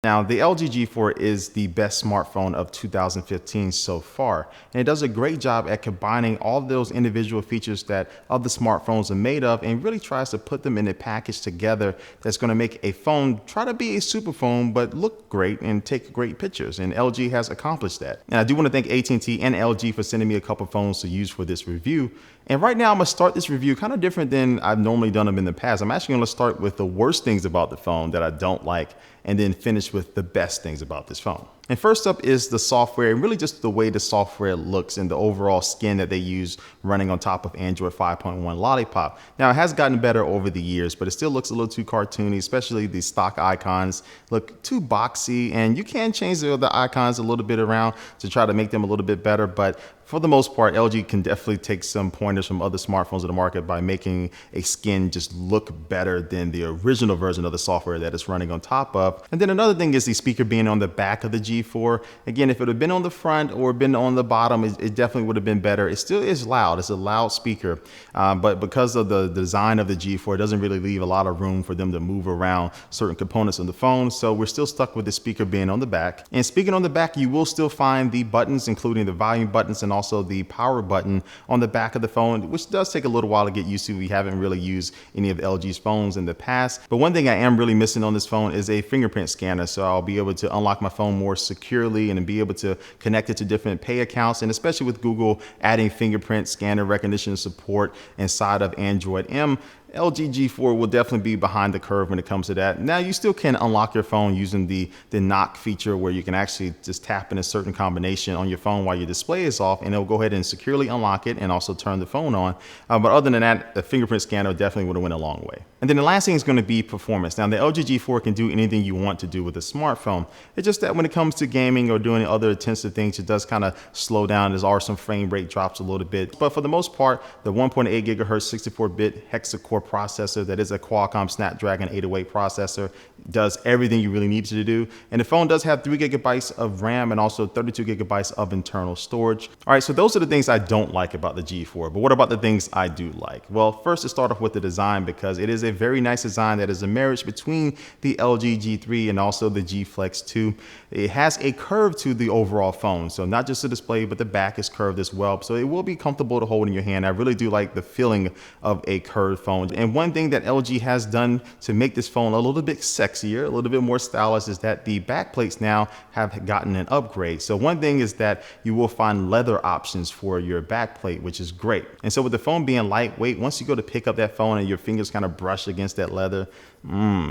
Now, the LG G4 is the best smartphone of 2015 so far, and it does a great job at combining all those individual features that other smartphones are made of and really tries to put them in a package together that's going to make a phone try to be a super phone but look great and take great pictures, and LG has accomplished that. And I do want to thank AT&T and LG for sending me a couple phones to use for this review. And right now I'm going to start this review kind of different than I've normally done them in the past. I'm actually going to start with the worst things about the phone that I don't like, and then finish with the best things about this phone. And first up is the software, and really just the way the software looks and the overall skin that they use running on top of Android 5.1 Lollipop. Now, it has gotten better over the years, but it still looks a little too cartoony, especially the stock icons look too boxy, and you can change the other icons a little bit around to try to make them a little bit better, but for the most part, LG can definitely take some pointers from other smartphones in the market by making a skin just look better than the original version of the software that it's running on top of. And then another thing is the speaker being on the back of the G4. Again, if it had been on the front or been on the bottom, it definitely would have been better. It still is loud. It's a loud speaker, but because of the design of the G4, it doesn't really leave a lot of room for them to move around certain components of the phone. So we're still stuck with the speaker being on the back. And speaking on the back, you will still find the buttons, including the volume buttons and also the power button on the back of the phone, which does take a little while to get used to. We haven't really used any of LG's phones in the past. But one thing I am really missing on this phone is a fingerprint scanner. So I'll be able to unlock my phone more securely and be able to connect it to different pay accounts. And especially with Google adding fingerprint scanner recognition support inside of Android M, LG G4 will definitely be behind the curve when it comes to that. Now, you still can unlock your phone using the knock feature, where you can actually just tap in a certain combination on your phone while your display is off, and it'll go ahead and securely unlock it and also turn the phone on. But other than that, the fingerprint scanner definitely would have went a long way. And then the last thing is going to be performance. Now, the LG G4 can do anything you want to do with a smartphone. It's just that when it comes to gaming or doing other intensive things, it does kind of slow down. There are some frame rate drops a little bit. But for the most part, the 1.8 gigahertz 64-bit hexa-core processor that is a Qualcomm Snapdragon 808 processor does everything you really need to do. And the phone does have 3 gigabytes of RAM and also 32 gigabytes of internal storage. All right, so those are the things I don't like about the G4. But what about the things I do like? Well, first, to start off with the design, because it is a very nice design that is a marriage between the LG G3 and also the G Flex 2. It has a curve to the overall phone, so not just the display, but the back is curved as well. So it will be comfortable to hold in your hand. I really do like the feeling of a curved phone. And one thing that LG has done to make this phone a little bit sexier, a little bit more stylish, is that the back plates now have gotten an upgrade. So one thing is that you will find leather options for your back plate, which is great. And so with the phone being lightweight, once you go to pick up that phone and your fingers kind of brush against that leather,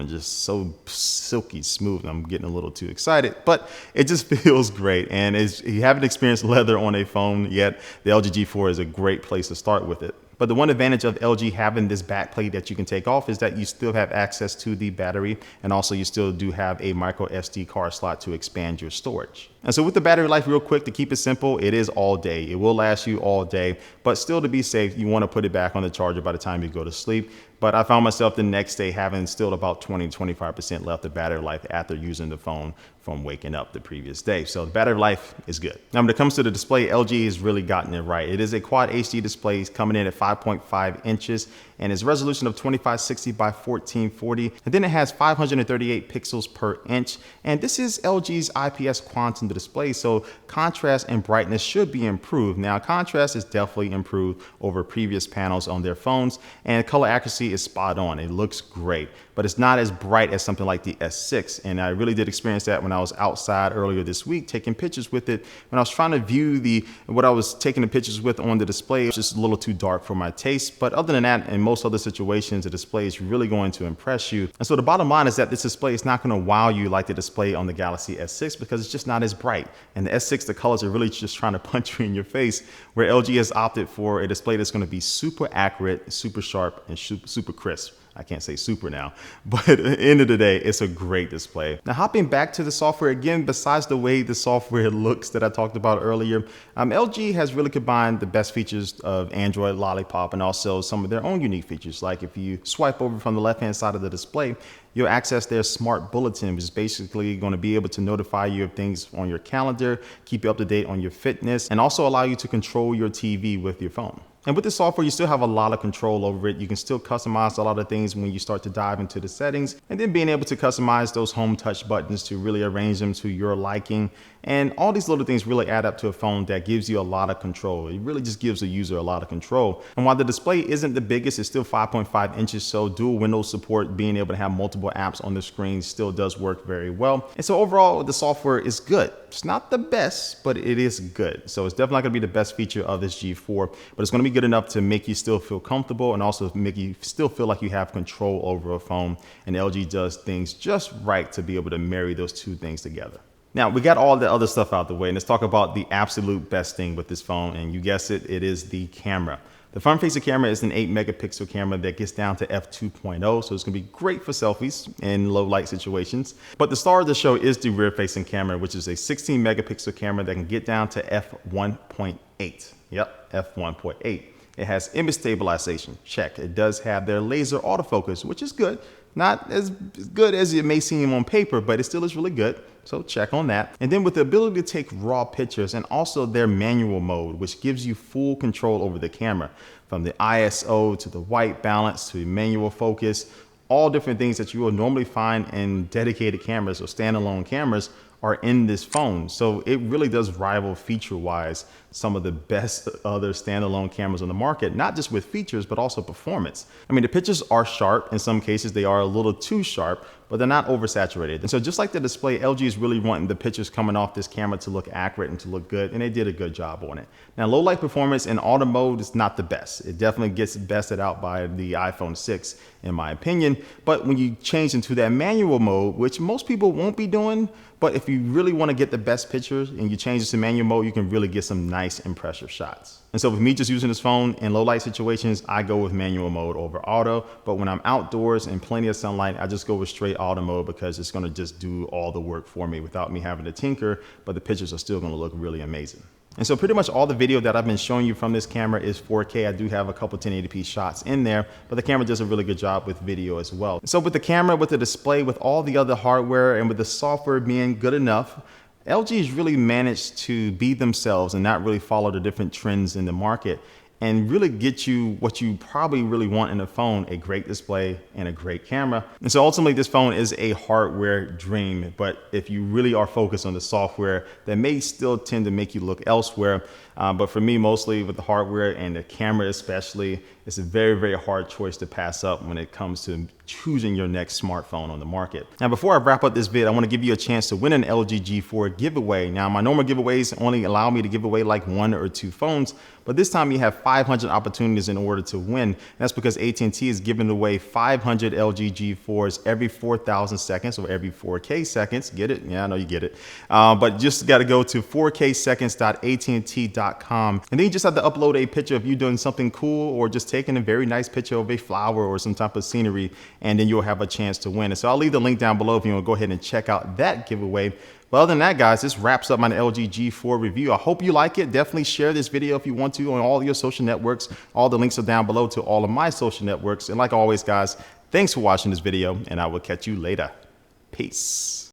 just so silky smooth. I'm getting a little too excited, but it just feels great. And if you haven't experienced leather on a phone yet, the LG G4 is a great place to start with it. But the one advantage of LG having this back plate that you can take off is that you still have access to the battery, and also you still do have a micro SD card slot to expand your storage. And so with the battery life, real quick, to keep it simple, it is all day. It will last you all day, but still, to be safe, you want to put it back on the charger by the time you go to sleep. But I found myself the next day having still about 20-25% left of battery life after using the phone from waking up the previous day. So the battery life is good. Now, when it comes to the display, LG has really gotten it right. It is a Quad HD display coming in at 5.5 inches, and its resolution of 2560 by 1440. And then it has 538 pixels per inch. And this is LG's IPS quantum display, so contrast and brightness should be improved. Now, contrast is definitely improved over previous panels on their phones, and color accuracy is spot on. It looks great, but it's not as bright as something like the S6. And I really did experience that when I was outside earlier this week taking pictures with it. When I was trying to view what I was taking the pictures with on the display, it was just a little too dark for my taste. But other than that, in most other situations, the display is really going to impress you. And so the bottom line is that this display is not going to wow you like the display on the Galaxy S6, because it's just not as bright. And the S6, the colors are really just trying to punch you in your face, where LG has opted for a display that's going to be super accurate, super sharp, and super crisp. I can't say super now, but at the end of the day, it's a great display. Now, hopping back to the software again, besides the way the software looks that I talked about earlier, LG has really combined the best features of Android Lollipop and also some of their own unique features. Like if you swipe over from the left-hand side of the display, you'll access their smart bulletin, which is basically going to be able to notify you of things on your calendar, keep you up to date on your fitness, and also allow you to control your TV with your phone. And with the software, you still have a lot of control over it. You can still customize a lot of things when you start to dive into the settings, and then being able to customize those home touch buttons to really arrange them to your liking. And all these little things really add up to a phone that gives you a lot of control. It really just gives the user a lot of control. And while the display isn't the biggest, it's still 5.5 inches. So dual Windows support, being able to have multiple apps on the screen still does work very well. And so overall, the software is good. It's not the best, but it is good. So it's definitely not gonna be the best feature of this G4, but it's gonna be good enough to make you still feel comfortable and also make you still feel like you have control over a phone. And LG does things just right to be able to marry those two things together. Now, we got all the other stuff out the way, and let's talk about the absolute best thing with this phone, and you guessed it, it is the camera. The front-facing camera is an 8 megapixel camera that gets down to f2.0, so it's gonna be great for selfies in low light situations. But the star of the show is the rear-facing camera, which is a 16 megapixel camera that can get down to f1.8. Yep, f1.8. It has image stabilization, check. It does have their laser autofocus, which is good. Not as good as it may seem on paper, but it still is really good. So check on that. And then with the ability to take raw pictures and also their manual mode, which gives you full control over the camera, from the ISO to the white balance to manual focus, all different things that you will normally find in dedicated cameras or standalone cameras are in this phone. So it really does rival feature-wise some of the best other standalone cameras on the market, not just with features, but also performance. I mean, the pictures are sharp. In some cases, they are a little too sharp, but they're not oversaturated. And so just like the display, LG is really wanting the pictures coming off this camera to look accurate and to look good, and they did a good job on it. Now, low light performance in auto mode is not the best. It definitely gets bested out by the iPhone 6, in my opinion. But when you change into that manual mode, which most people won't be doing, but if you really want to get the best pictures and you change this to manual mode, you can really get some nice impressive shots. And so with me just using this phone in low light situations, I go with manual mode over auto. But when I'm outdoors and plenty of sunlight, I just go with straight auto mode because it's going to just do all the work for me without me having to tinker, but the pictures are still going to look really amazing. And so pretty much all the video that I've been showing you from this camera is 4K. I do have a couple 1080p shots in there, but the camera does a really good job with video as well. So with the camera, with the display, with all the other hardware, and with the software being good enough, LG has really managed to be themselves and not really follow the different trends in the market and really get you what you probably really want in a phone: a great display and a great camera. And so ultimately this phone is a hardware dream, but if you really are focused on the software, that may still tend to make you look elsewhere. But for me, mostly with the hardware and the camera especially, it's a very, very hard choice to pass up when it comes to choosing your next smartphone on the market. Now, before I wrap up this vid, I want to give you a chance to win an LG G4 giveaway. Now, my normal giveaways only allow me to give away like 1 or 2 phones, but this time you have 500 opportunities in order to win. That's because AT&T is giving away 500 LG G4s every 4,000 seconds or every 4K seconds. Get it? Yeah, I know you get it. But just got to go to 4kseconds.att.com, and then you just have to upload a picture of you doing something cool or just taking a very nice picture of a flower or some type of scenery, and then you'll have a chance to win. And so I'll leave the link down below if you want to go ahead and check out that giveaway. But other than that, guys, this wraps up my LG G4 review. I hope you like it. Definitely share this video if you want to on all your social networks. All the links are down below to all of my social networks. And like always, guys, thanks for watching this video, and I will catch you later. Peace.